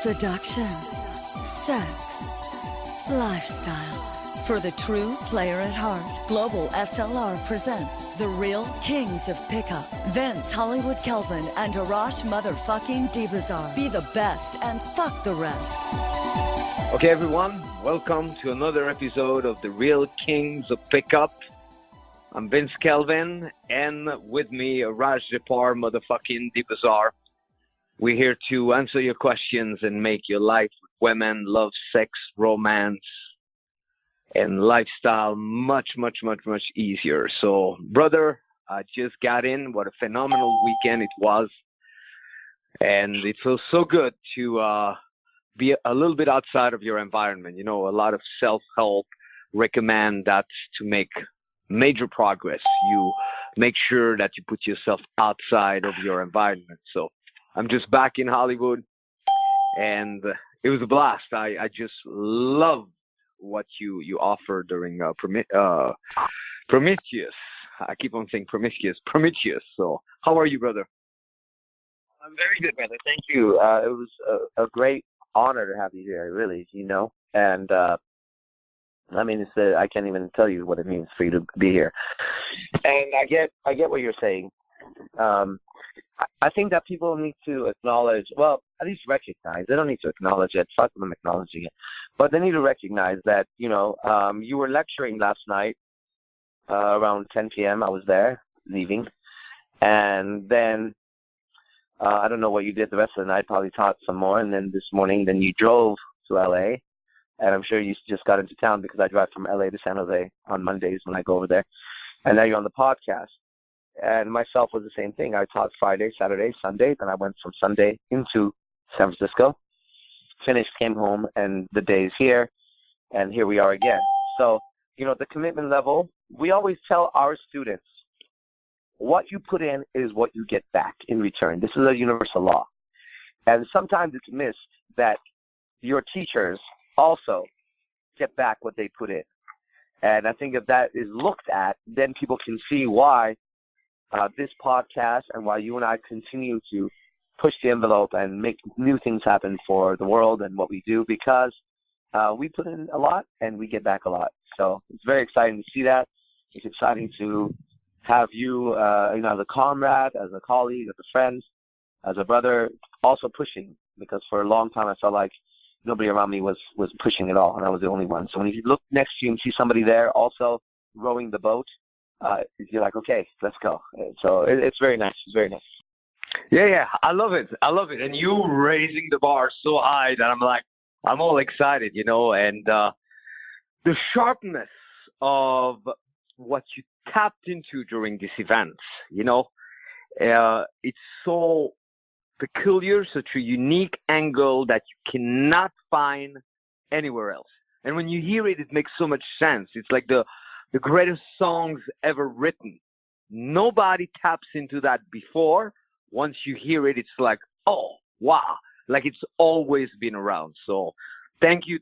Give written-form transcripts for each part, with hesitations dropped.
seduction, sex, lifestyle. For the true player at heart, Global SLR presents The Real Kings of Pickup. Vince Hollywood Kelvin and Arash motherfucking Dibazar. Be the best and fuck the rest. Okay, everyone, welcome to another episode of The Real Kings of Pickup. I'm Vince Kelvin, and with me, Arash motherfucking Dibazar. We're here to answer your questions and make your life with women, love, sex, romance, and lifestyle much easier. So, brother, I just got in. What a phenomenal weekend it was. And it feels so good to be a little bit outside of your environment. You know, a lot of self-help recommend that to make major progress, you make sure that you put yourself outside of your environment. So I'm just back in Hollywood, and it was a blast. I just love what you offer during Prometheus. I keep on saying Prometheus. So how are you, brother? I'm very good, brother. Thank you. It was a great honor to have you here, really, and I mean, I can't even tell you what it means for you to be here. And I get what you're saying. I think that people need to acknowledge, well, at least recognize. They don't need to acknowledge it. Fuck them acknowledging it. But they need to recognize that, you were lecturing last night around 10 p.m. I was there, leaving. And then I don't know what you did the rest of the night, probably taught some more. And then this morning, then you drove to L.A., and I'm sure you just got into town because I drive from L.A. to San Jose on Mondays when I go over there. And now you're on the podcast. And myself was the same thing. I taught Friday, Saturday, Sunday. Then I went from Sunday into San Francisco, finished, came home, and the day is here. And here we are again. So, the commitment level, we always tell our students, what you put in is what you get back in return. This is a universal law. And sometimes it's missed that your teachers also get back what they put in. And I think if that is looked at, then people can see why this podcast and why you and I continue to push the envelope and make new things happen for the world and what we do, because we put in a lot and we get back a lot. So it's very exciting to see that. It's exciting to have you, as a comrade, as a colleague, as a friend, as a brother, also pushing, because for a long time I felt like nobody around me was pushing at all, and I was the only one. So when you look next to you and see somebody there also rowing the boat, you're like, okay, let's go. So it's very nice. It's very nice. Yeah, I love it. And you raising the bar so high that I'm all excited, and the sharpness of what you tapped into during this event, it's so peculiar, such a unique angle that you cannot find anywhere else. And when you hear it, it makes so much sense. It's like the greatest songs ever written. Nobody taps into that before. Once you hear it, it's like, oh, wow, like it's always been around. So thank you.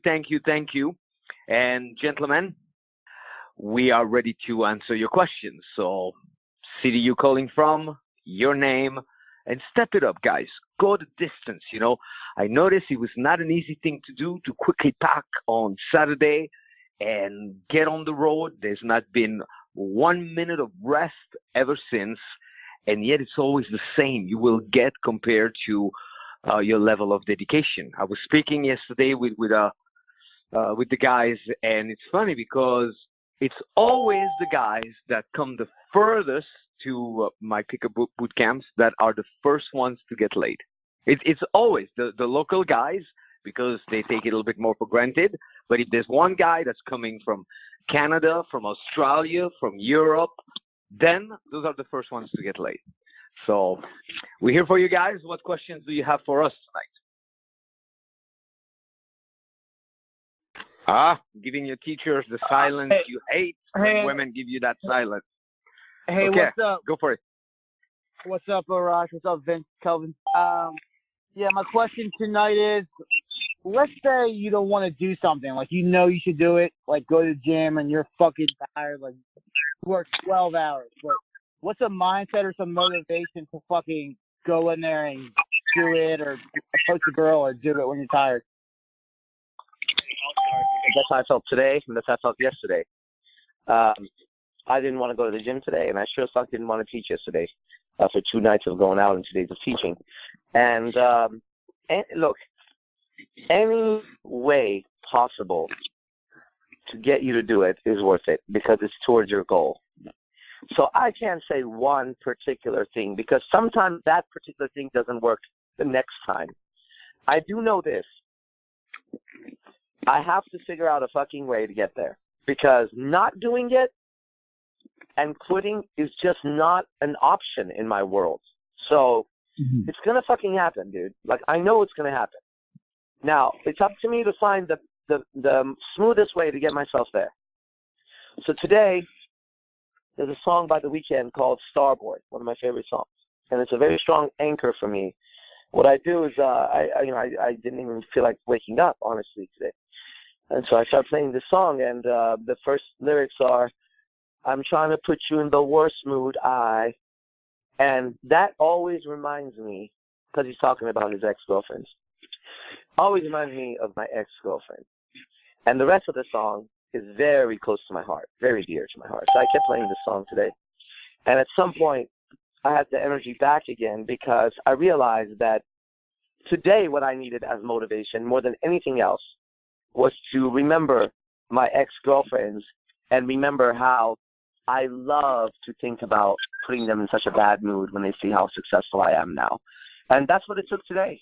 And gentlemen, we are ready to answer your questions. So city you're calling from, your name, and step it up, guys. Go the distance, I noticed it was not an easy thing to do, to quickly pack on Saturday and get on the road. There's not been 1 minute of rest ever since, and yet it's always the same. You will get compared to your level of dedication. I was speaking yesterday with the guys, and it's funny because it's always the guys that come the furthest to my pickup boot camps that are the first ones to get laid. It's always the local guys, because they take it a little bit more for granted. But if there's one guy that's coming from Canada, from Australia, from Europe, then those are the first ones to get laid. So we're here for you guys. What questions do you have for us tonight? Giving your teachers the silence you hate when women give you that silence. Hey, okay, what's up? Go for it. What's up, Arash? What's up, Vince, Kelvin? Yeah, my question tonight is, let's say you don't want to do something, like you should do it, like go to the gym and you're fucking tired, like work 12 hours. But what's a mindset or some motivation to fucking go in there and do it or approach a girl or do it when you're tired? That's how I felt today, and that's how I felt yesterday. I didn't want to go to the gym today, and I sure as fuck didn't want to teach yesterday for 2 nights of going out and 2 days of teaching. And look, any way possible to get you to do it is worth it because it's towards your goal. So I can't say one particular thing because sometimes that particular thing doesn't work the next time. I do know this. I have to figure out a fucking way to get there because not doing it and quitting is just not an option in my world. So it's going to fucking happen, dude. Like, I know it's going to happen. Now, it's up to me to find the smoothest way to get myself there. So today, there's a song by The Weeknd called Starboy, one of my favorite songs. And it's a very strong anchor for me. What I do is, I didn't even feel like waking up, honestly, today. And so I started playing this song, and the first lyrics are, I'm trying to put you in the worst mood, and that always reminds me, because he's talking about his ex-girlfriends, always reminds me of my ex-girlfriend. And the rest of the song is very close to my heart, very dear to my heart. So I kept playing this song today. And at some point, I had the energy back again because I realized that today what I needed as motivation more than anything else was to remember my ex-girlfriends and remember how I love to think about putting them in such a bad mood when they see how successful I am now. And that's what it took today.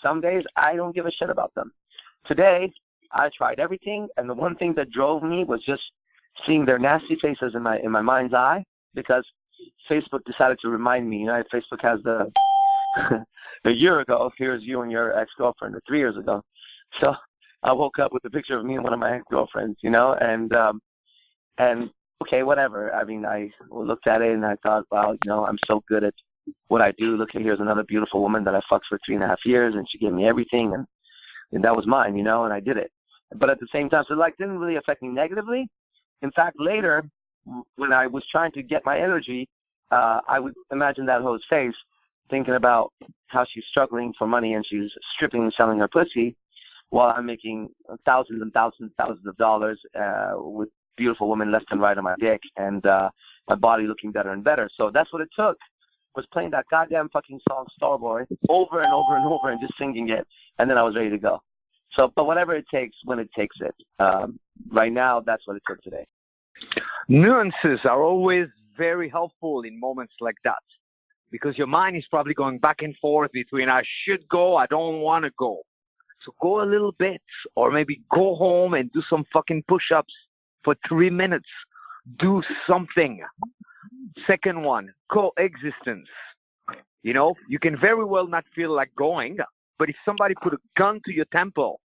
Some days I don't give a shit about them. Today, I tried everything, and the one thing that drove me was just seeing their nasty faces in my mind's eye because Facebook decided to remind me. You know, Facebook has the a year ago, here's you and your ex-girlfriend, or 3 years ago. So I woke up with a picture of me and one of my ex-girlfriends, you know, and okay, whatever. I mean, I looked at it and I thought, well, you know, I'm so good at what I do. Look, here's another beautiful woman that I fucked for 3.5 years, and she gave me everything, and that was mine, you know, and I did it. But at the same time, so like didn't really affect me negatively. In fact, later, when I was trying to get my energy, I would imagine that hoe's face, thinking about how she's struggling for money and she's stripping and selling her pussy, while I'm making thousands and thousands of dollars with beautiful women left and right on my dick, and my body looking better and better. So that's what it took, was playing that goddamn fucking song Starboy over and over and over and just singing it, and then I was ready to go. So, but whatever it takes, when it takes it. Right now, that's what it took today. Nuances are always very helpful in moments like that, because your mind is probably going back and forth between I should go, I don't want to go. So go a little bit, or maybe go home and do some fucking push-ups for 3 minutes. Do something. Second one, coexistence. You know, you can very well not feel like going, but if somebody put a gun to your temple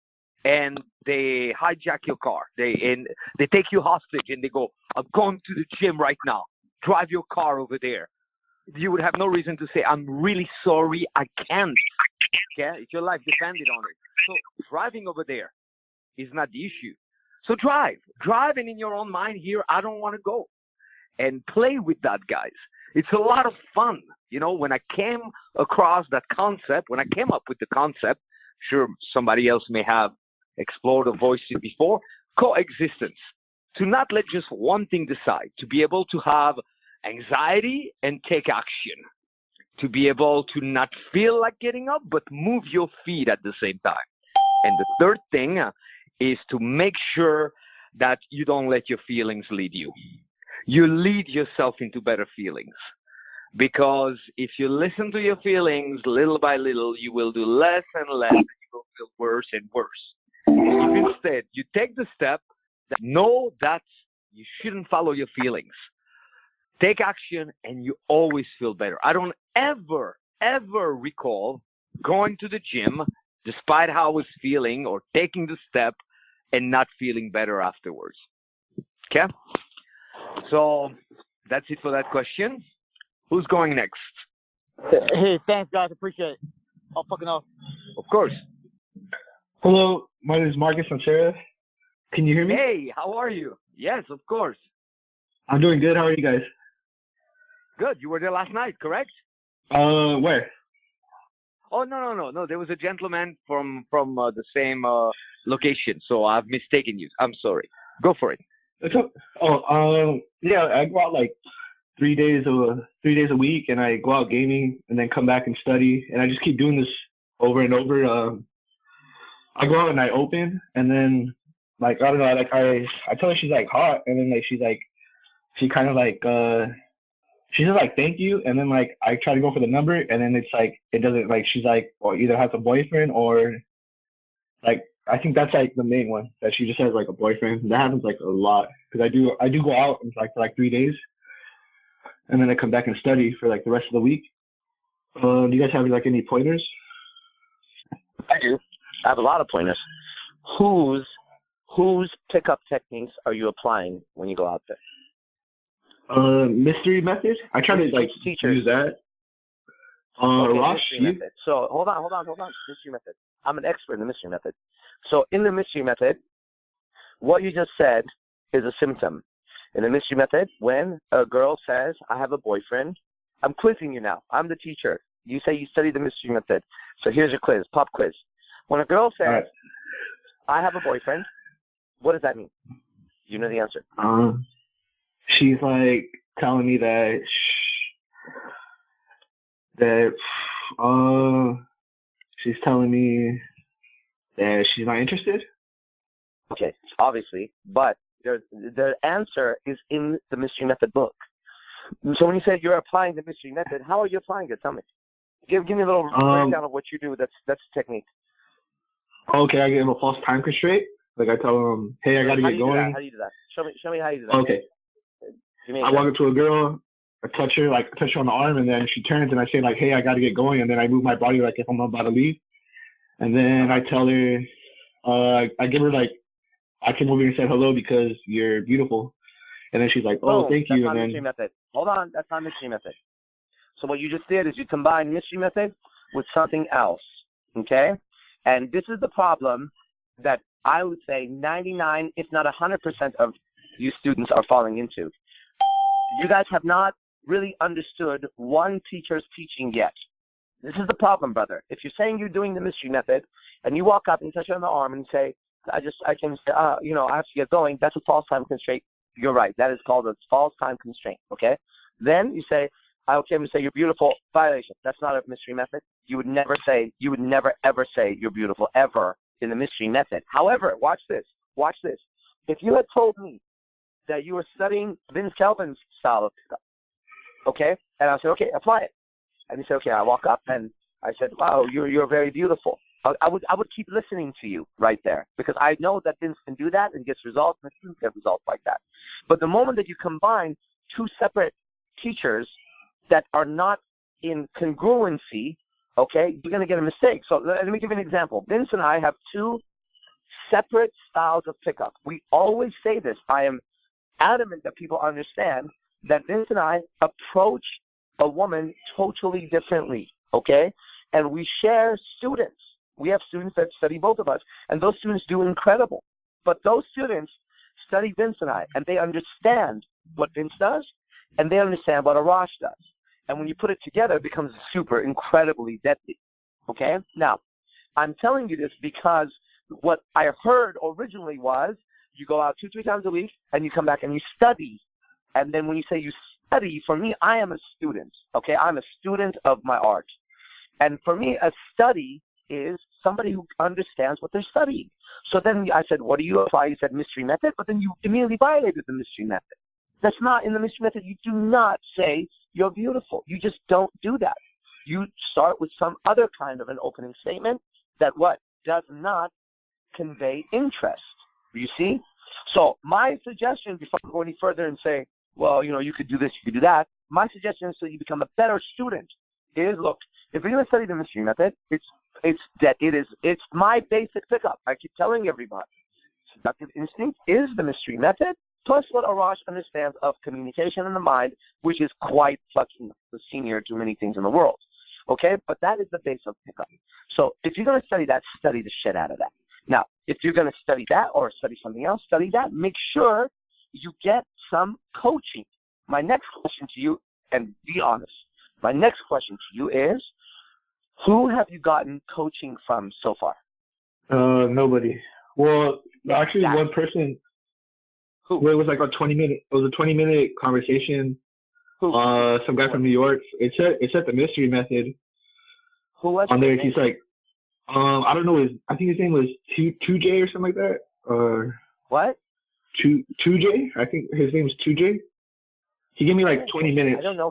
and they hijack your car, they take you hostage and they go, I'm going to the gym right now. Drive your car over there. You would have no reason to say, I'm really sorry, I can't. Okay? If your life depended on it. So driving over there is not the issue. So drive. Drive, and in your own mind here, I don't want to go. And play with that, guys. It's a lot of fun. You know, when I came across that concept, when I came up with the concept, sure, somebody else may have explored or voiced it before, coexistence. To not let just one thing decide, to be able to have anxiety and take action, to be able to not feel like getting up, but move your feet at the same time. And the third thing is to make sure that you don't let your feelings lead you. You lead yourself into better feelings. Because if you listen to your feelings little by little, you will do less and less, and you will feel worse and worse. If instead you take the step that know that you shouldn't follow your feelings, take action, and you always feel better. I don't ever recall going to the gym despite how I was feeling or taking the step and not feeling better afterwards. Okay? So that's it for that question. Who's going next? Hey, thanks, guys. Appreciate it. I'll fucking off. Of course. Hello, my name is Marcus Contreras. Can you hear me? Hey, how are you? Yes, of course. I'm doing good. How are you guys? Good. You were there last night, correct? Where? Oh, no. There was a gentleman from the same location, so I've mistaken you. I'm sorry. Go for it. Yeah, I go out like 3 days a week, and I go out gaming, and then come back and study, and I just keep doing this over and over. I go out and I open, and then like I don't know, like I tell her she's like hot, and then like she kind of like she says like thank you, and then like I try to go for the number, and then it's like it doesn't, like she's like, or either has a boyfriend, or like I think that's like the main one, that she just has like a boyfriend. That happens like a lot, because I do go out and like for like 3 days, and then I come back and study for like the rest of the week. Do you guys have like any pointers? I do. I have a lot of pointers. Whose pickup techniques are you applying when you go out there? Mystery method. I try to like use that. Rosh, mystery method. So hold on. Mystery method. I'm an expert in the mystery method. So in the mystery method, what you just said is a symptom. In the mystery method, when a girl says, I have a boyfriend, I'm quizzing you now. I'm the teacher. You say you study the mystery method. So here's your quiz, pop quiz. When a girl says, right, I have a boyfriend, what does that mean? You know the answer. She's like telling me that she's telling me that she's not interested. Okay, obviously, but the answer is in the mystery method book. So when you say you're applying the mystery method, how are you applying it? Tell me. Give me a little breakdown of what you do. That's technique. Okay, I give him a false time constraint. Like I tell him, hey, I got to get going. How do you do that? Show me how you do that. Okay. I walk up to a girl, I touch her on the arm, and then she turns, and I say like, hey, I got to get going, and then I move my body like if I'm about to leave. And then I tell her, I give her like, I came over and said hello because you're beautiful. And then she's like, oh, thank you. That's not mystery method. Hold on, that's not mystery method. So what you just did is you combined mystery method with something else, okay? And this is the problem that I would say 99, if not 100% of you students are falling into. You guys have not really understood one teacher's teaching yet. This is the problem, brother. If you're saying you're doing the mystery method and you walk up and touch her on the arm and say, I have to get going, that's a false time constraint. You're right. That is called a false time constraint, okay? Then you say, I'm going to say you're beautiful, violation. That's not a mystery method. You would never ever say you're beautiful ever in the mystery method. However, watch this. If you had told me that you were studying Vince Kelvin's style of pickup, okay? And I said, okay, apply it. And he said, okay, I walk up and I said, wow, you're very beautiful. I would keep listening to you right there because I know that Vince can do that and gets results, and students get results like that. But the moment that you combine two separate teachers that are not in congruency, okay, you're going to get a mistake. So let me give you an example. Vince and I have two separate styles of pickup. We always say this. I am adamant that people understand that Vince and I approach a woman totally differently, okay? And we share students. We have students that study both of us, and those students do incredible. But those students study Vince and I, and they understand what Vince does, and they understand what Arash does. And when you put it together, it becomes super, incredibly deadly, okay? Now, I'm telling you this because what I heard originally was you go out 2-3 times a week, and you come back and you study. And then when you say you study, for me, I am a student, okay? I'm a student of my art. And for me, a study is somebody who understands what they're studying. So then I said, what do you apply? You said mystery method, but then you immediately violated the mystery method. That's not in the mystery method. You do not say you're beautiful. You just don't do that. You start with some other kind of an opening statement that what? Does not convey interest. You see? So my suggestion, before I go any further and say, well, you could do this, you could do that, my suggestion so you become a better student is, look, if you're going to study the mystery method, it's my basic pickup. I keep telling everybody. Seductive instinct is the mystery method, plus what Arash understands of communication in the mind, which is quite fucking senior to many things in the world. Okay? But that is the base of pickup. So if you're going to study that, study the shit out of that. Now, if you're going to study that or study something else, study that. Make sure you get some coaching. My next question to you, and be honest, my next question to you is, Who have you gotten coaching from so far? Nobody. Well, actually, one person. Who? Well, it was like a 20-minute. It was a 20-minute conversation. Who? Some guy from New York. It said the mystery method. Who was on there? Name? He's like, I don't know. I think his name was 2J or something like that. Or what? 2J. I think his name is 2J. He gave me like 20 minutes. I don't know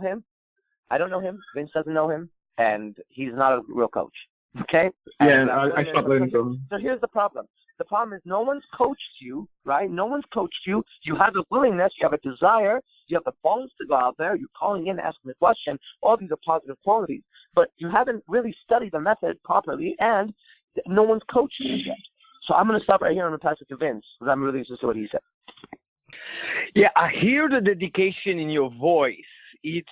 him. Vince doesn't know him, and he's not a real coach. Okay? Yeah, and I stopped learning from him. So here's the problem. The problem is no one's coached you, right? No one's coached you. You have a willingness, you have a desire, you have the balls to go out there, you're calling in, asking the question. All these are positive qualities. But you haven't really studied the method properly, and no one's coached you yet. So I'm going to stop right here and I'm going to pass it to Vince, because I'm really interested in what he said. Yeah, I hear the dedication in your voice. It's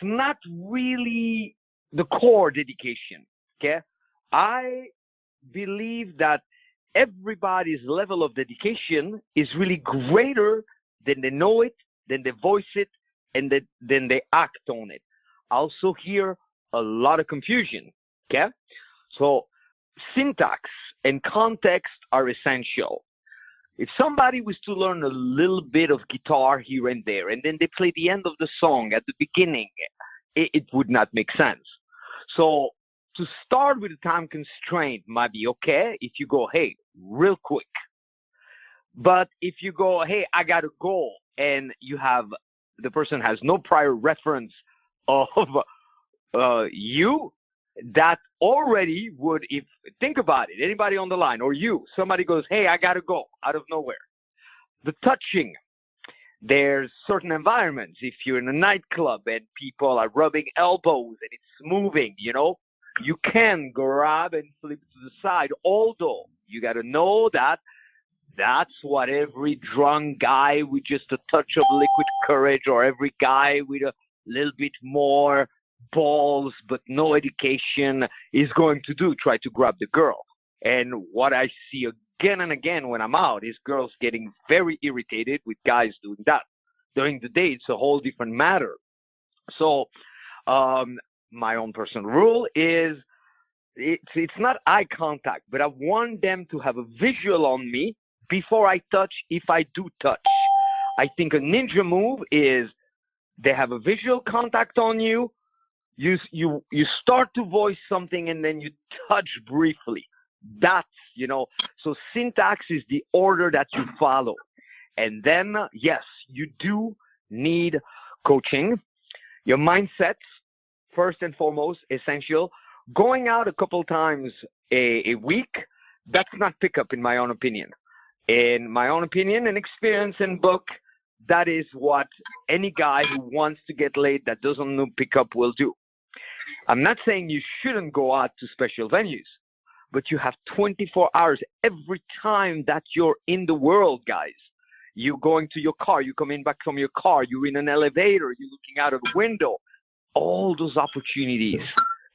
not really the core dedication, okay? I believe that everybody's level of dedication is really greater than they know it, than they voice it, and then they act on it. I also hear a lot of confusion, okay? So syntax and context are essential. If somebody was to learn a little bit of guitar here and there, and then they play the end of the song at the beginning, it would not make sense. So to start with a time constraint might be okay if you go, hey, real quick. But if you go, hey, I got to go, and the person has no prior reference of you, that already would, think about it, anybody on the line or somebody goes, hey, I got to go out of nowhere. The touching, there's certain environments. If you're in a nightclub and people are rubbing elbows and it's moving, you can grab and flip to the side. Although you got to know that that's what every drunk guy with just a touch of liquid courage, or every guy with a little bit more balls but no education is going to do, try to grab the girl. And what I see again and again when I'm out is girls getting very irritated with guys doing that. During the day, it's a whole different matter. So my own personal rule is it's not eye contact, but I want them to have a visual on me before I touch, if I do touch. I think a ninja move is they have a visual contact on you. You start to voice something and then you touch briefly. That's, so syntax is the order that you follow. And then, yes, you do need coaching. Your mindset, first and foremost, essential. Going out a couple times a week, that's not pickup in my own opinion. In my own opinion and experience and book, that is what any guy who wants to get laid that doesn't know pickup will do. I'm not saying you shouldn't go out to special venues, but you have 24 hours every time that you're in the world, guys. You're going to your car, you're coming back from your car, you're in an elevator, you're looking out of the window. All those opportunities,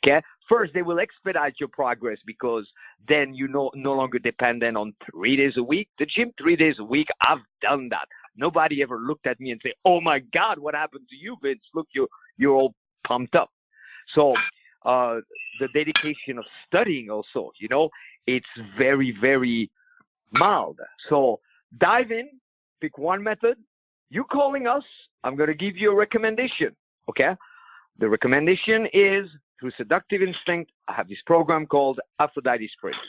okay? First, they will expedite your progress because then you're no longer dependent on 3 days a week. The gym 3 days a week, I've done that. Nobody ever looked at me and said, oh, my God, what happened to you, Vince? Look, you're all pumped up. So the dedication of studying also, it's very, very mild. So dive in, pick one method. You calling us, I'm going to give you a recommendation, okay? The recommendation is through Seductive Instinct. I have this program called Aphrodite Scripts.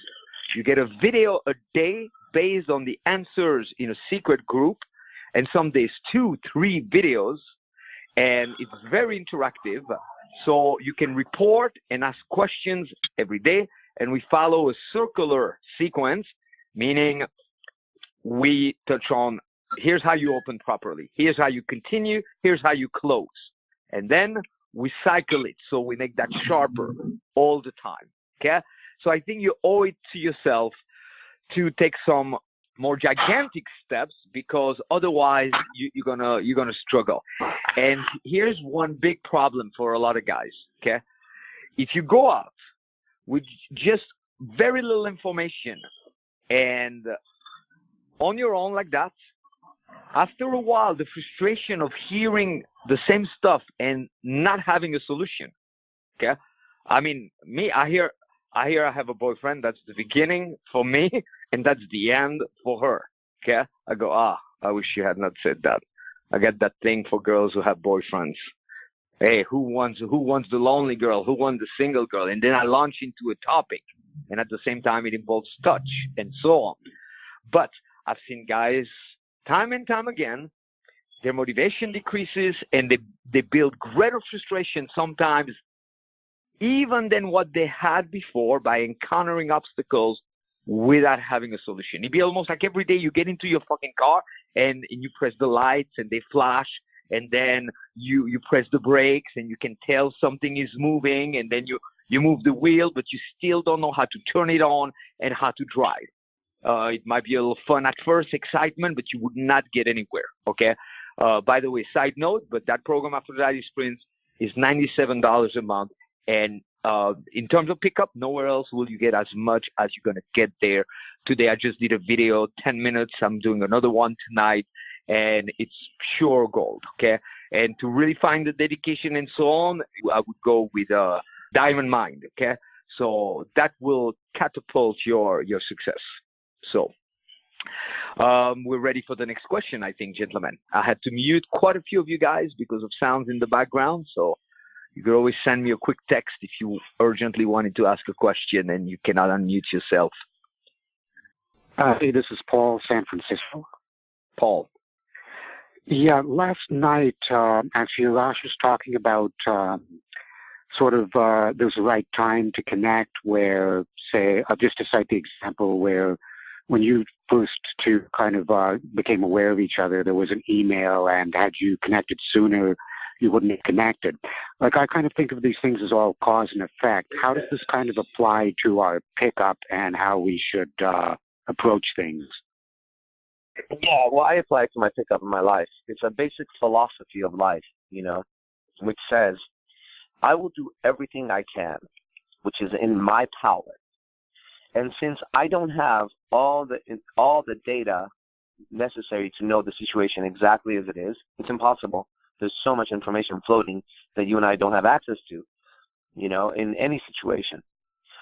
You get a video a day based on the answers in a secret group, and some days 2-3 videos, and it's very interactive. So you can report and ask questions every day, and we follow a circular sequence, meaning we touch on here's how you open properly, here's how you continue, here's how you close, and then we cycle it so we make that sharper all the time, okay? So I think you owe it to yourself to take some more gigantic steps, because otherwise you're gonna struggle. And here's one big problem for a lot of guys, okay? If you go out with just very little information and on your own like that, after a while, the frustration of hearing the same stuff and not having a solution, okay? I mean, I hear I have a boyfriend. That's the beginning for me, and that's the end for her. Okay? I go, I wish you had not said that. I get that thing for girls who have boyfriends. Hey, who wants the lonely girl? Who wants the single girl? And then I launch into a topic, and at the same time it involves touch and so on. But I've seen guys time and time again, their motivation decreases, and they build greater frustration sometimes even than what they had before by encountering obstacles without having a solution. It'd be almost like every day you get into your fucking car and you press the lights and they flash, and then you press the brakes and you can tell something is moving, and then you move the wheel, but you still don't know how to turn it on and how to drive. It might be a little fun at first, excitement, but you would not get anywhere, okay? By the way, side note, but that program, Aphrodite Sprints, is $97 a month. And in terms of pickup, nowhere else will you get as much as you're going to get there. Today, I just did a video, 10 minutes. I'm doing another one tonight, and it's pure gold, okay? And to really find the dedication and so on, I would go with Diamond Mind, okay? So that will catapult your success. So we're ready for the next question, I think, gentlemen. I had to mute quite a few of you guys because of sounds in the background, so you could always send me a quick text if you urgently wanted to ask a question and you cannot unmute yourself. Hey, this is Paul, San Francisco. Paul. Yeah, last night, actually, Arash was talking about there's a right time to connect where, say, just to cite the example where when you first two kind of became aware of each other, there was an email, and had you connected sooner, you wouldn't have connected. Like, I kind of think of these things as all cause and effect. How does this kind of apply to our pickup and how we should approach things? Yeah, well, I apply it to my pickup in my life. It's a basic philosophy of life, which says, I will do everything I can, which is in my power. And since I don't have all the data necessary to know the situation exactly as it is, it's impossible. There's so much information floating that you and I don't have access to, in any situation.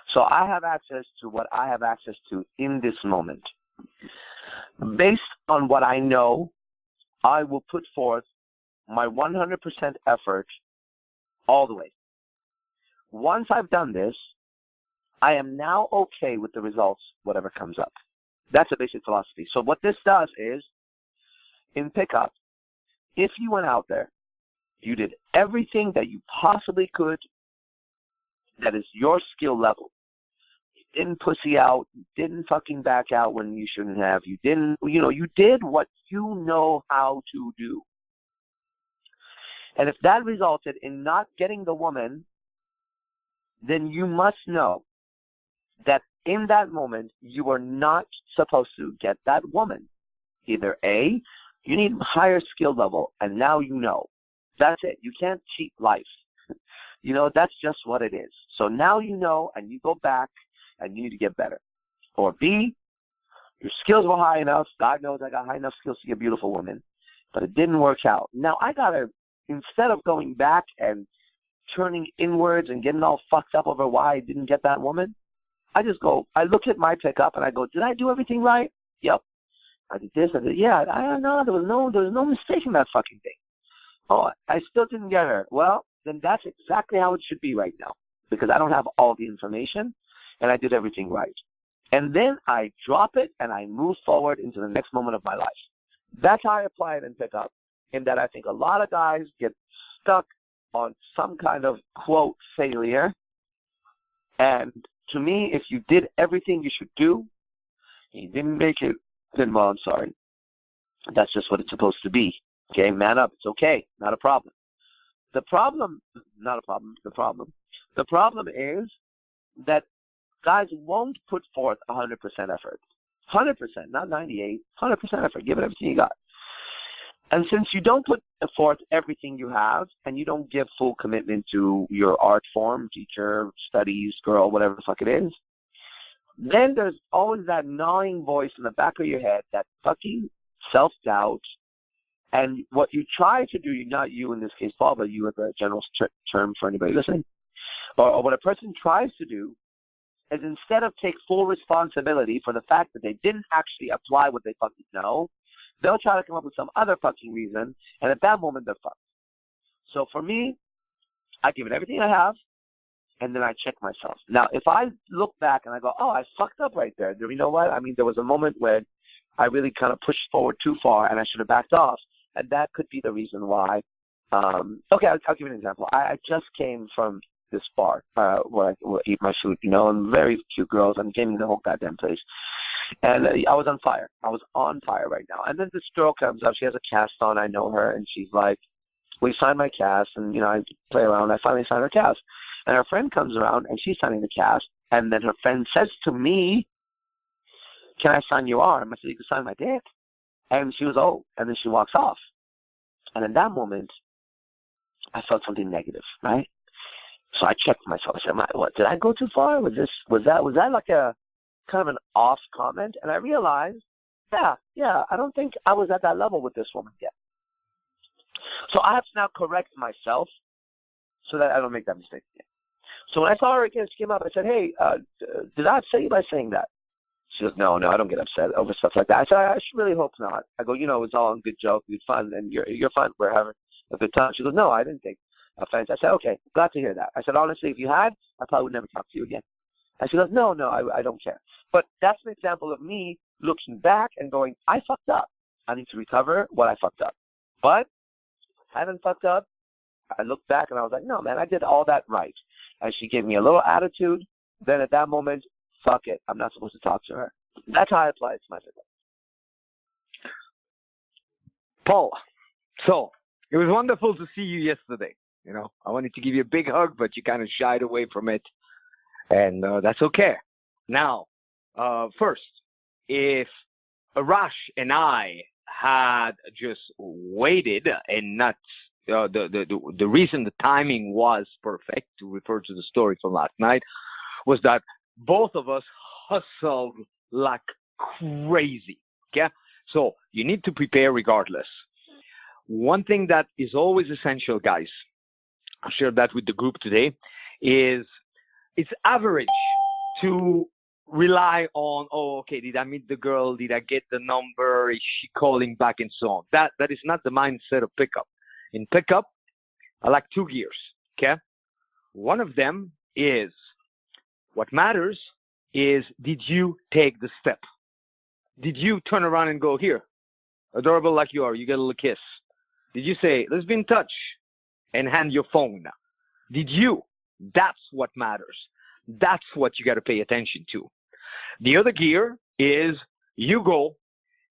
So I have access to what I have access to in this moment. Based on what I know, I will put forth my 100% effort all the way. Once I've done this, I am now okay with the results, whatever comes up. That's a basic philosophy. So what this does is, in pickup, if you went out there, you did everything that you possibly could that is your skill level. You didn't pussy out, you didn't fucking back out when you shouldn't have, you didn't, you did what you know how to do. And if that resulted in not getting the woman, then you must know that in that moment, you are not supposed to get that woman. Either A, you need higher skill level, and now you know. That's it. You can't cheat life. That's just what it is. So now you know, and you go back, and you need to get better. Or B, your skills were high enough. God knows I got high enough skills to be a beautiful woman, but it didn't work out. Now I got to, instead of going back and turning inwards and getting all fucked up over why I didn't get that woman, I look at my pickup and I go, did I do everything right? Yep. I did this, I did, yeah, I don't know, there was no mistake in that fucking thing. Oh, I still didn't get her. Well, then that's exactly how it should be right now, because I don't have all the information and I did everything right. And then I drop it and I move forward into the next moment of my life. That's how I apply it in pickup, in that I think a lot of guys get stuck on some kind of, quote, failure. And to me, if you did everything you should do, and you didn't make it, then, well, I'm sorry. That's just what it's supposed to be. Okay, man up. It's okay. Not a problem. The problem is that guys won't put forth 100% effort. 100%, not 98, 100% effort. Give it everything you got. And since you don't put forth everything you have, and you don't give full commitment to your art form, teacher, studies, girl, whatever the fuck it is, then there's always that gnawing voice in the back of your head, that fucking self-doubt. And what you try to do, not you in this case, Paul, but you as a general term for anybody listening, Or what a person tries to do is instead of take full responsibility for the fact that they didn't actually apply what they fucking know, they'll try to come up with some other fucking reason, and at that moment they're fucked. So for me, I give it everything I have, and then I check myself. Now, if I look back and I go, oh, I fucked up right there. You know what? I mean, there was a moment when I really kind of pushed forward too far, and I should have backed off, and that could be the reason why. Okay, I'll give you an example. I just came from this bar where I eat my food, and very cute girls. I'm gaming the whole goddamn place. And I was on fire. I was on fire right now. And then this girl comes up. She has a cast on. I know her. And she's like, we signed my cast. And, I play around. I finally signed her cast. And her friend comes around, and she's signing the cast. And then her friend says to me, can I sign your arm? I said, you can sign my dick. And she was, oh. And then she walks off. And in that moment, I felt something negative, right? So I checked myself. I said, what, did I go too far? Was that like a kind of an off comment? And I realized, yeah, I don't think I was at that level with this woman yet. So I have to now correct myself so that I don't make that mistake again. So when I saw her again, she came up. I said, hey, did I upset you by saying that? She goes, no, I don't get upset over stuff like that. I said, I should really hope not. I go, it's all a good joke, good fun, and you're fun. We're having a good time. She goes, no, I didn't take offense. I said, okay, glad to hear that. I said, honestly, if you had, I probably would never talk to you again. And she goes, no, I don't care. But that's an example of me looking back and going, I fucked up. I need to recover what I fucked up. But I haven't fucked up. I looked back and I was like, no, man, I did all that right. And she gave me a little attitude. Then at that moment, fuck it. I'm not supposed to talk to her. That's how I apply it to my pickup. Paul, so it was wonderful to see you yesterday. I wanted to give you a big hug, but you kind of shied away from it. And that's okay. Now, first, if Arash and I had just waited and not the reason the timing was perfect, to refer to the story from last night, was that both of us hustled like crazy. Okay? So you need to prepare regardless. One thing that is always essential, guys, I'll share that with the group today, is it's average to rely on, okay, did I meet the girl? Did I get the number? Is she calling back? And so on. That is not the mindset of pickup. In pickup, I like 2 gears, okay? One of them is, what matters is, did you take the step? Did you turn around and go, here, adorable like you are, you get a little kiss? Did you say, let's be in touch, and hand your phone? Did you? That's what matters. That's what you got to pay attention to. The other gear is you go,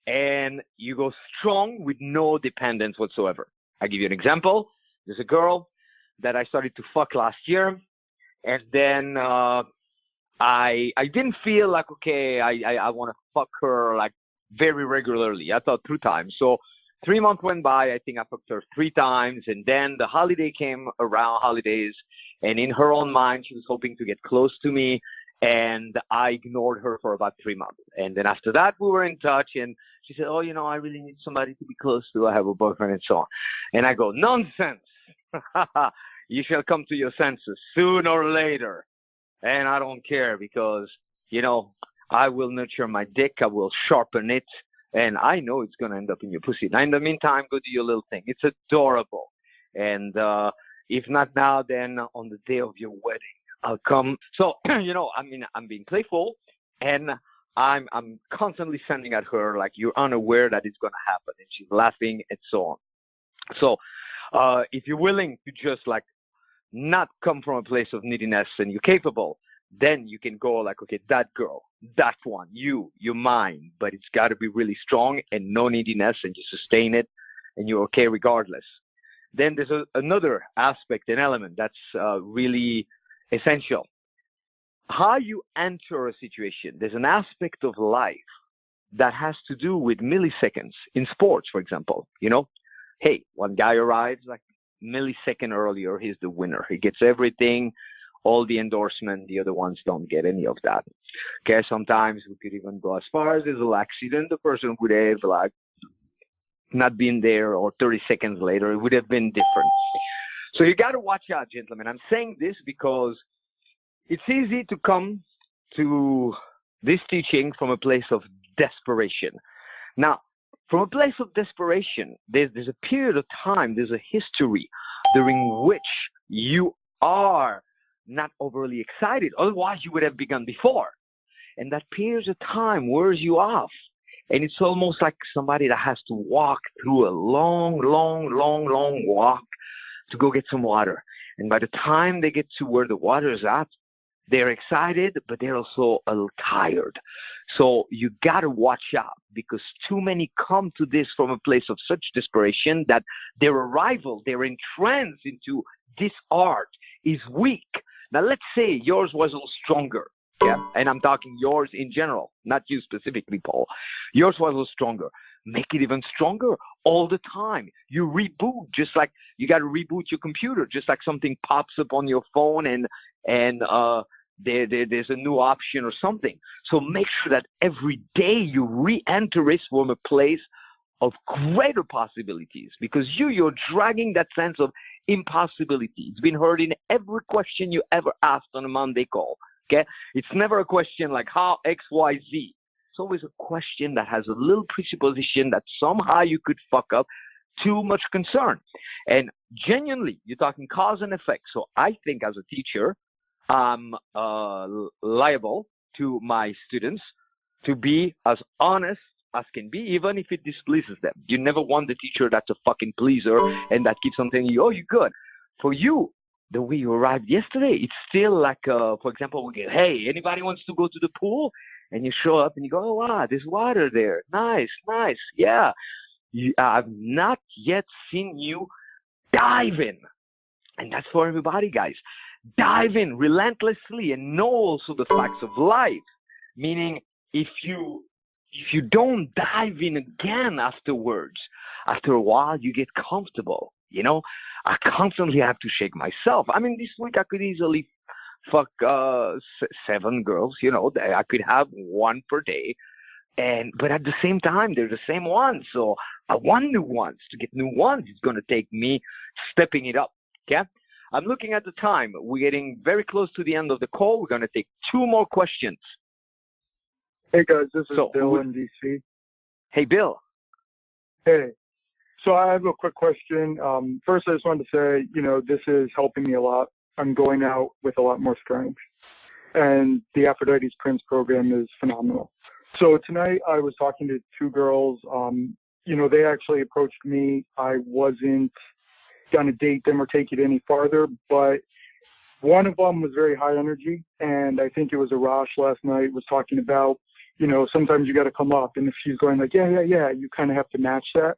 and you go strong with no dependence whatsoever. I'll give you an example. There's a girl that I started to fuck last year, and then I didn't feel like, okay, I want to fuck her like very regularly. I thought 2 times. So 3 months went by. I think I fucked her 3 times. And then the holiday came around, holidays. And in her own mind, she was hoping to get close to me. And I ignored her for about 3 months. And then after that, we were in touch. And she said, oh, I really need somebody to be close to. I have a boyfriend and so on. And I go, nonsense. You shall come to your senses sooner or later. And I don't care because, I will nurture my dick. I will sharpen it. And I know it's going to end up in your pussy. Now, in the meantime, go do your little thing. It's adorable. And if not now, then on the day of your wedding, I'll come. So, I'm being playful. And I'm constantly sending at her like you're unaware that it's going to happen. And she's laughing and so on. So if you're willing to just like not come from a place of neediness and you're capable, then you can go like, okay, that girl, that one, you're mine, but it's got to be really strong and no neediness, and you sustain it and you're okay regardless. Then there's another aspect, an element that's really essential. How you enter a situation. There's an aspect of life that has to do with milliseconds. In sports, for example, hey, one guy arrives like millisecond earlier, he's the winner. He gets everything, all the endorsement. The other ones don't get any of that. Okay, sometimes we could even go as far as there's an accident. The person would have like not been there, or 30 seconds later, it would have been different. So you got to watch out, gentlemen. I'm saying this because it's easy to come to this teaching from a place of desperation. Now, from a place of desperation, there's a period of time, there's a history during which you are not overly excited. Otherwise, you would have begun before. And that period of time wears you off. And it's almost like somebody that has to walk through a long walk to go get some water. And by the time they get to where the water is at, they're excited, but they're also a little tired. So you got to watch out, because too many come to this from a place of such desperation that their arrival, their entrance into this art is weak. Now, let's say yours was a little stronger. Yeah, and I'm talking yours in general, not you specifically, Paul. Yours was a little stronger. Make it even stronger all the time. You reboot, just like you got to reboot your computer, just like something pops up on your phone and there's a new option or something. So make sure that every day you re-enter it from a place of greater possibilities, because you're dragging that sense of impossibility. It's been heard in every question you ever asked on a Monday call. Okay, it's never a question like how X, Y, Z. It's always a question that has a little presupposition that somehow you could fuck up. Too much concern. And genuinely, you're talking cause and effect. So I think as a teacher, I'm liable to my students to be as honest as can be, even if it displeases them. You never want the teacher that's a fucking pleaser and that keeps on telling you, oh, you're good. For you, the way you arrived yesterday, it's still like, for example, we get, hey, anybody wants to go to the pool? And you show up and you go, oh, wow, there's water there. Nice. Yeah. I've not yet seen you dive in. And that's for everybody, guys. Dive in relentlessly and know also the facts of life. Meaning, if you don't dive in again afterwards, after a while, you get comfortable. You know, I constantly have to shake myself. I mean, this week I could easily fuck 7 girls. You know, I could have 1 per day. But at the same time, they're the same ones. So I want new ones. To get new ones, it's going to take me stepping it up. Okay? I'm looking at the time. We're getting very close to the end of the call. We're going to take 2 more questions. Hey, guys. This is Bill in D.C. Hey, Bill. Hey. So I have a quick question. First, I just wanted to say, this is helping me a lot. I'm going out with a lot more strength. And the Aphrodite's Prince program is phenomenal. So tonight I was talking to 2 girls. They actually approached me. I wasn't going to date them or take it any farther, but one of them was very high energy. And I think it was Arash last night was talking about, sometimes you got to come up. And if she's going like, yeah, you kind of have to match that.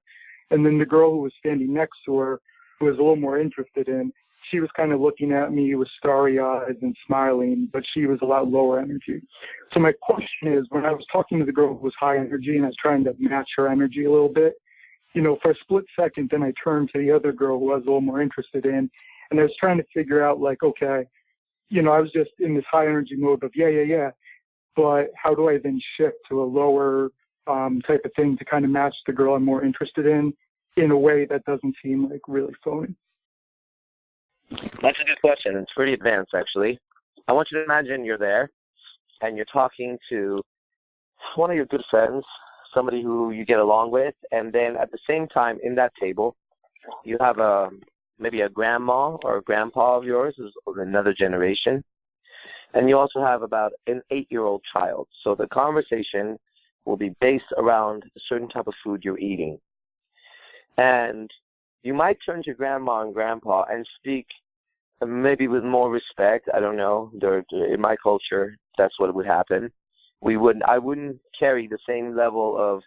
And then the girl who was standing next to her, who was a little more interested in, she was kind of looking at me with starry eyes and smiling, but she was a lot lower energy. So my question is, when I was talking to the girl who was high energy and I was trying to match her energy a little bit, for a split second, then I turned to the other girl who I was a little more interested in, and I was trying to figure out, like, okay, I was just in this high energy mode of, yeah, but how do I then shift to a lower type of thing to kind of match the girl I'm more interested in a way that doesn't seem like really phony? That's a good question. It's pretty advanced, actually. I want you to imagine you're there and you're talking to one of your good friends, somebody who you get along with, and then at the same time in that table, you have maybe a grandma or a grandpa of yours who's of another generation, and you also have about an 8-year-old child. So the conversation will be based around a certain type of food you're eating. And you might turn to grandma and grandpa and speak maybe with more respect. I don't know. In my culture, that's what would happen. I wouldn't carry the same level of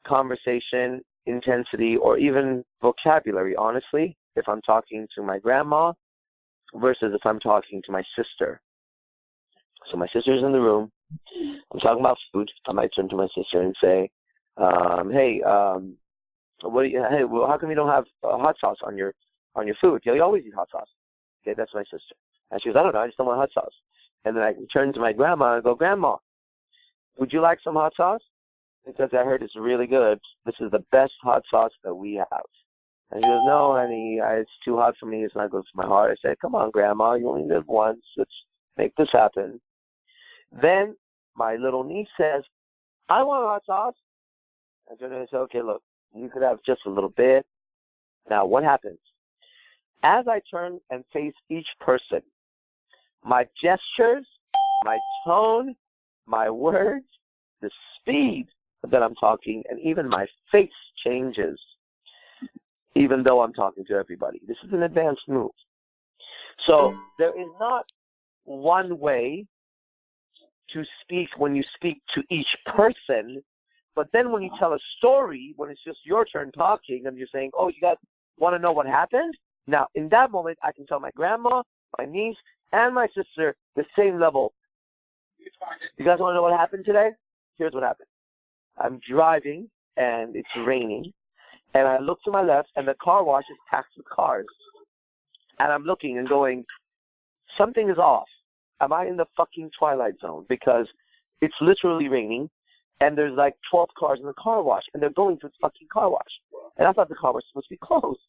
conversation, intensity, or even vocabulary, honestly, if I'm talking to my grandma versus if I'm talking to my sister. So my sister's in the room. I'm talking about food. I might turn to my sister and say, hey, how come you don't have hot sauce on your food? You always eat hot sauce. Okay, that's my sister. And she goes, I don't know, I just don't want hot sauce. And then I turn to my grandma and go, Grandma, would you like some hot sauce? Because I heard it's really good. This is the best hot sauce that we have. And she goes, no, honey, it's too hot for me. It's not good for my heart. I said, come on, Grandma, you only live once. Let's make this happen. Then my little niece says, I want hot sauce. And so I said, okay, look, you could have just a little bit. Now, what happens? As I turn and face each person, my gestures, my tone, my words, the speed that I'm talking, and even my face changes, even though I'm talking to everybody. This is an advanced move. So there is not one way to speak when you speak to each person, but then when you tell a story, when it's just your turn talking, and you're saying, oh, you guys want to know what happened? Now, in that moment, I can tell my grandma, my niece, and my sister the same level. You guys want to know what happened today? Here's what happened. I'm driving, and it's raining, and I look to my left, and the car wash is packed with cars. And I'm looking and going, something is off. Am I in the fucking Twilight Zone? Because it's literally raining, and there's like 12 cars in the car wash, and they're going to the fucking car wash. And I thought the car was supposed to be closed.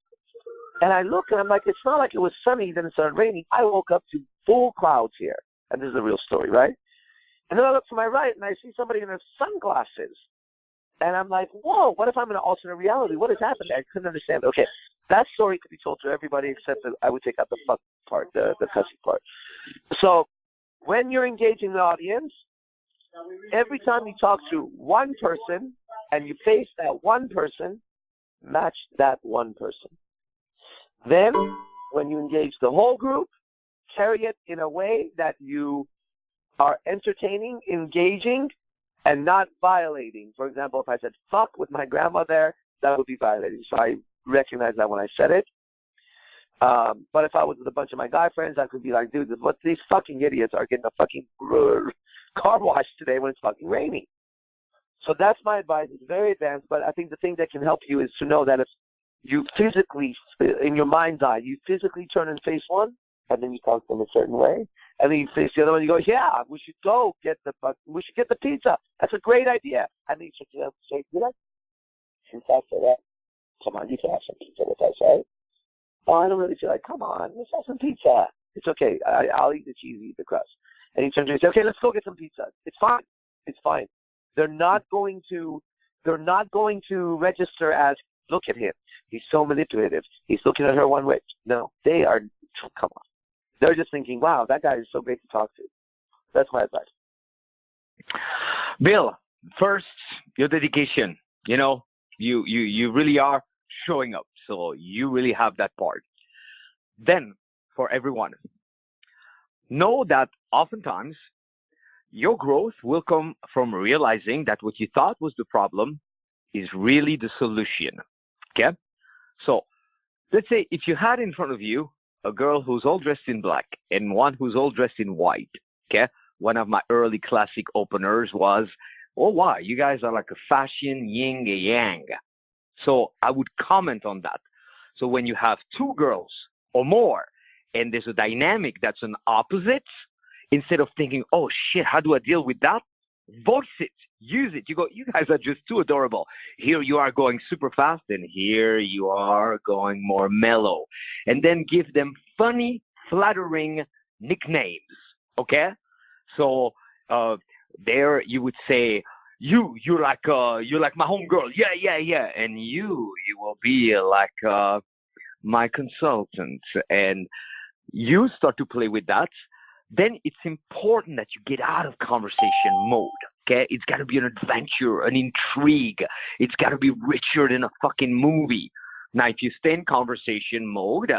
And I look, and I'm like, it's not like it was sunny, then it started raining. I woke up to full clouds here. And this is a real story, right? And then I look to my right, and I see somebody in their sunglasses. And I'm like, whoa, what if I'm in an alternate reality? What has happened? I couldn't understand. Okay, that story could be told to everybody except that I would take out the fuck part, the cussing part. So when you're engaging the audience, every time you talk to one person and you face that one person, match that one person. Then when you engage the whole group, carry it in a way that you are entertaining, engaging, and not violating. For example, if I said fuck with my grandma there, that would be violating. So I recognize that when I said it. But if I was with a bunch of my guy friends, I could be like, dude, what these fucking idiots are getting a fucking car wash today when it's fucking raining. So that's my advice. It's very advanced, but I think the thing that can help you is to know that if you physically, in your mind's eye, you physically turn and face one, and then you talk to them a certain way, and then you face the other one, and you go, yeah, we should get the pizza. That's a great idea. And then you say, did I? Since after that, come on, you can have some pizza with us, right? Oh, I don't really feel like, come on, let's have some pizza. It's okay. I'll eat the cheese, eat the crust. And he turns to me and says, okay, let's go get some pizza. It's fine. It's fine. They're not going to register as, look at him. He's so manipulative. He's looking at her one way. No, they are, come on. They're just thinking, wow, that guy is so great to talk to. That's my advice. Bill, first, your dedication. You know, you really are showing up. So you really have that part. Then, for everyone, know that oftentimes your growth will come from realizing that what you thought was the problem is really the solution. Okay? So let's say if you had in front of you a girl who's all dressed in black and one who's all dressed in white. Okay? One of my early classic openers was, oh, wow, you guys are like a fashion yin and yang. So I would comment on that. So when you have two girls or more and there's a dynamic that's an opposite, instead of thinking, oh, shit, how do I deal with that? Voice it. Use it. You go, you guys are just too adorable. Here you are going super fast, and here you are going more mellow. And then give them funny, flattering nicknames. Okay? So there you would say, you're like my homegirl. Yeah. And you will be like my consultant. And you start to play with that. Then it's important that you get out of conversation mode, okay? It's got to be an adventure, an intrigue. It's got to be richer than a fucking movie. Now, if you stay in conversation mode,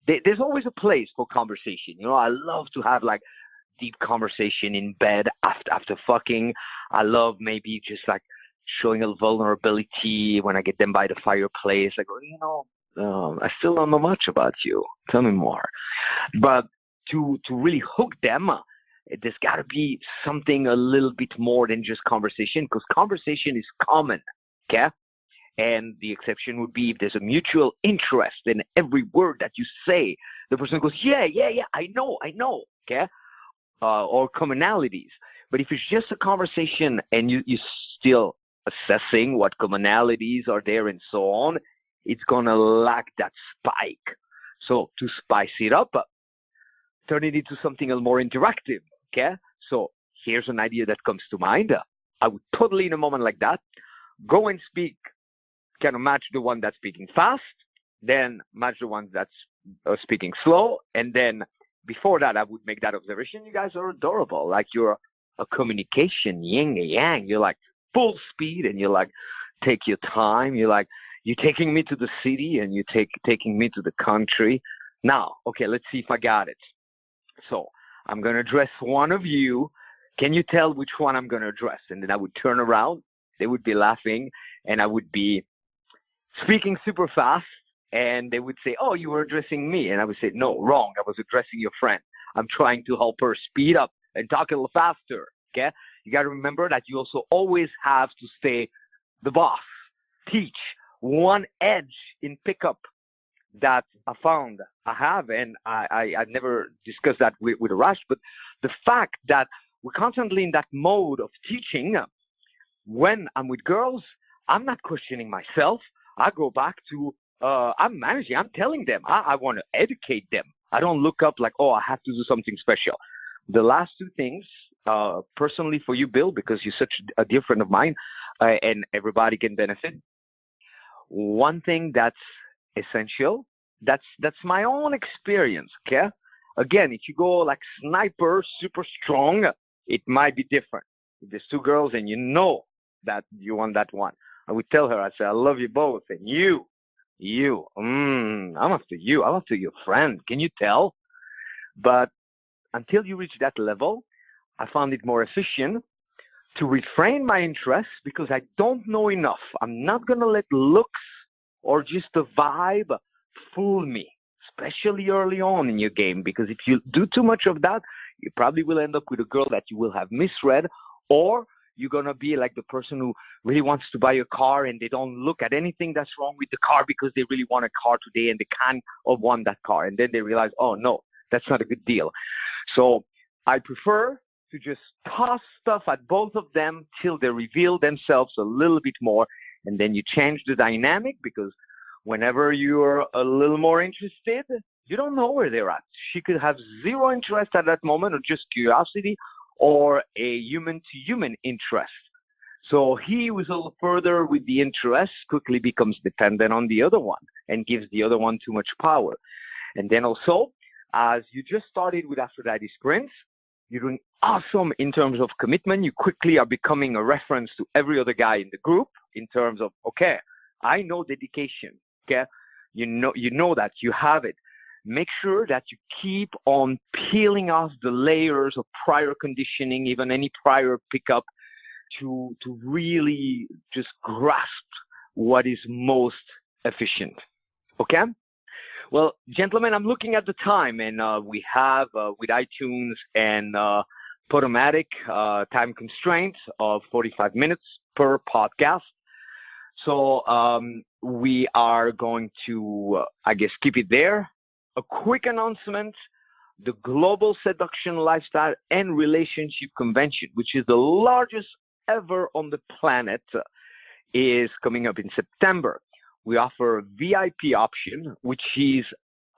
there's always a place for conversation. You know, I love to have, like, deep conversation in bed after fucking. I love maybe just, like, showing a vulnerability when I get them by the fireplace. Like, oh, you know, I still don't know much about you. Tell me more. But to really hook them, there's got to be something a little bit more than just conversation, because conversation is common, okay? And the exception would be if there's a mutual interest in every word that you say. The person goes, yeah, I know, okay? Or commonalities. But if it's just a conversation and you're still assessing what commonalities are there and so on, it's going to lack that spike. So to spice it up, turn it into something a little more interactive, okay? So here's an idea that comes to mind. I would totally, in a moment like that, go and speak, kind of match the one that's speaking fast, then match the one that's speaking slow, and then before that, I would make that observation. You guys are adorable. Like you're a communication yin and yang. You're like full speed, and you're like, take your time. You're like, you're taking me to the city, and you're taking me to the country. Now, okay, let's see if I got it. So I'm going to address one of you. Can you tell which one I'm going to address? And then I would turn around. They would be laughing, and I would be speaking super fast. And they would say, oh, you were addressing me. And I would say, no, wrong. I was addressing your friend. I'm trying to help her speed up and talk a little faster, okay? You got to remember that you also always have to stay the boss. Teach one edge in pickup that I found I have, and I've never discussed that with Arash, but the fact that we're constantly in that mode of teaching, when I'm with girls, I'm not questioning myself. I go back to I'm managing. I'm telling them. I want to educate them. I don't look up like, oh, I have to do something special. The last two things, personally for you, Bill, because you're such a dear friend of mine, and everybody can benefit. One thing that's essential, that's my own experience, okay? Again, if you go like sniper, super strong, it might be different. If there's two girls and you know that you want that one, I would tell her, I say, I love you both, and I'm after you. I'm after your friend. Can you tell? But until you reach that level, I found it more efficient to refrain my interest because I don't know enough. I'm not going to let looks or just a vibe fool me, especially early on in your game, because if you do too much of that, you probably will end up with a girl that you will have misread, or you're going to be like the person who really wants to buy a car and they don't look at anything that's wrong with the car because they really want a car today and they can't want that car. And then they realize, oh, no, that's not a good deal. So I prefer to just toss stuff at both of them till they reveal themselves a little bit more. And then you change the dynamic, because whenever you're a little more interested, you don't know where they're at. She could have zero interest at that moment, or just curiosity, or a human-to-human interest. So he who's a little further with the interest quickly becomes dependent on the other one and gives the other one too much power. And then also, as you just started with Aphrodite's Prince, you're doing awesome in terms of commitment. You quickly are becoming a reference to every other guy in the group in terms of, okay, I know dedication, okay? You know that, you have it. Make sure that you keep on peeling off the layers of prior conditioning, even any prior pickup, to really just grasp what is most efficient. Okay? Well, gentlemen, I'm looking at the time, and we have, with iTunes and Podomatic, time constraints of 45 minutes per podcast. So we are going to, I guess, keep it there. A quick announcement: the Global Seduction Lifestyle and Relationship Convention, which is the largest ever on the planet, is coming up in September. We offer a VIP option, which is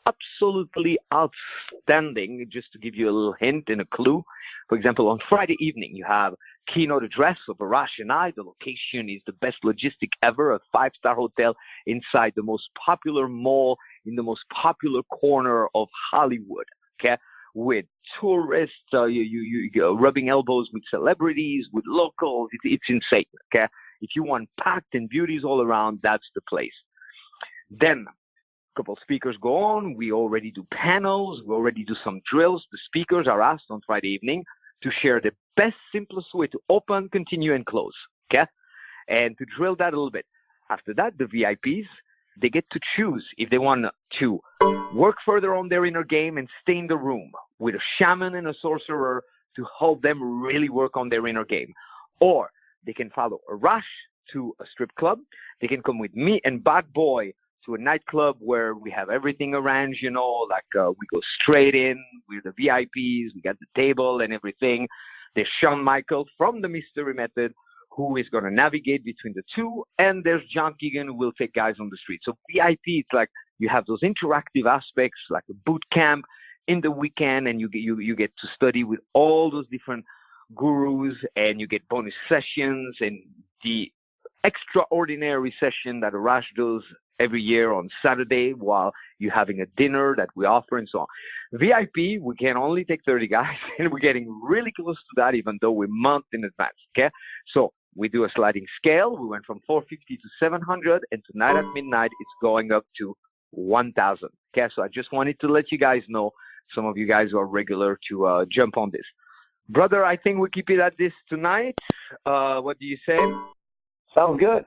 absolutely outstanding. Just to give you a little hint and a clue, for example, on Friday evening, you have keynote address of Arash and I. The location is the best logistic ever, a 5-star hotel inside the most popular mall in the most popular corner of Hollywood, okay? With tourists, you rubbing elbows with celebrities, with locals. It's insane, okay? If you want packed and beauties all around, that's the place. Then a couple of speakers go on. We already do panels. We already do some drills. The speakers are asked on Friday evening to share the best, simplest way to open, continue, and close, okay? And to drill that a little bit. After that, the VIPs, they get to choose if they want to work further on their inner game and stay in the room with a shaman and a sorcerer to help them really work on their inner game. Or they can follow Arash to a strip club. They can come with me and Bad Boy to a nightclub where we have everything arranged, like we go straight in. We're the VIPs. We got the table and everything. There's Shawn Michaels from the Mystery Method who is going to navigate between the two, and there's John Keegan who will take guys on the street. So VIP, it's like you have those interactive aspects like a boot camp in the weekend, and you get to study with all those different gurus, and you get bonus sessions and the extraordinary session that Arash does every year on Saturday while you're having a dinner that we offer and so on. VIP, we can only take 30 guys, and we're getting really close to that even though we're months in advance, okay? So we do a sliding scale. We went from 450 to 700, and tonight at midnight, it's going up to 1,000, okay? So I just wanted to let you guys know, some of you guys who are regular, to jump on this. Brother, I think we keep it at this tonight. What do you say? Sounds good.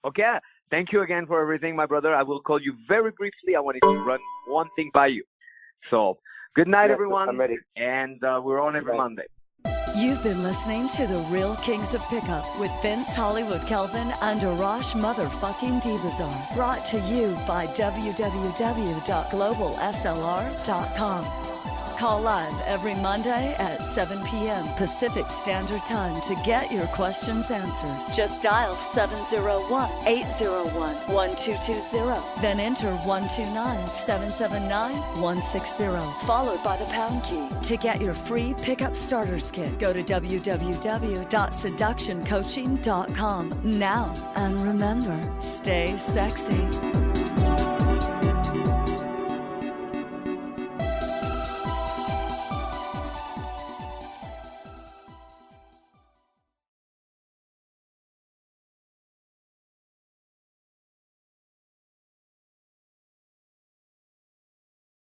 Okay. Thank you again for everything, my brother. I will call you very briefly. I wanted to run one thing by you. So, good night, everyone. I'm ready. And we're on every Monday. You've been listening to The Real Kings of Pickup with Vince Hollywood Kelvin and Arash motherfucking Dibazar. Brought to you by www.globalslr.com. Call live every Monday at 7 p.m. Pacific Standard Time to get your questions answered. Just dial 701-801-1220. Then enter 129-779-160, followed by the pound key. To get your free pickup starters kit, go to www.seductioncoaching.com now. And remember, stay sexy.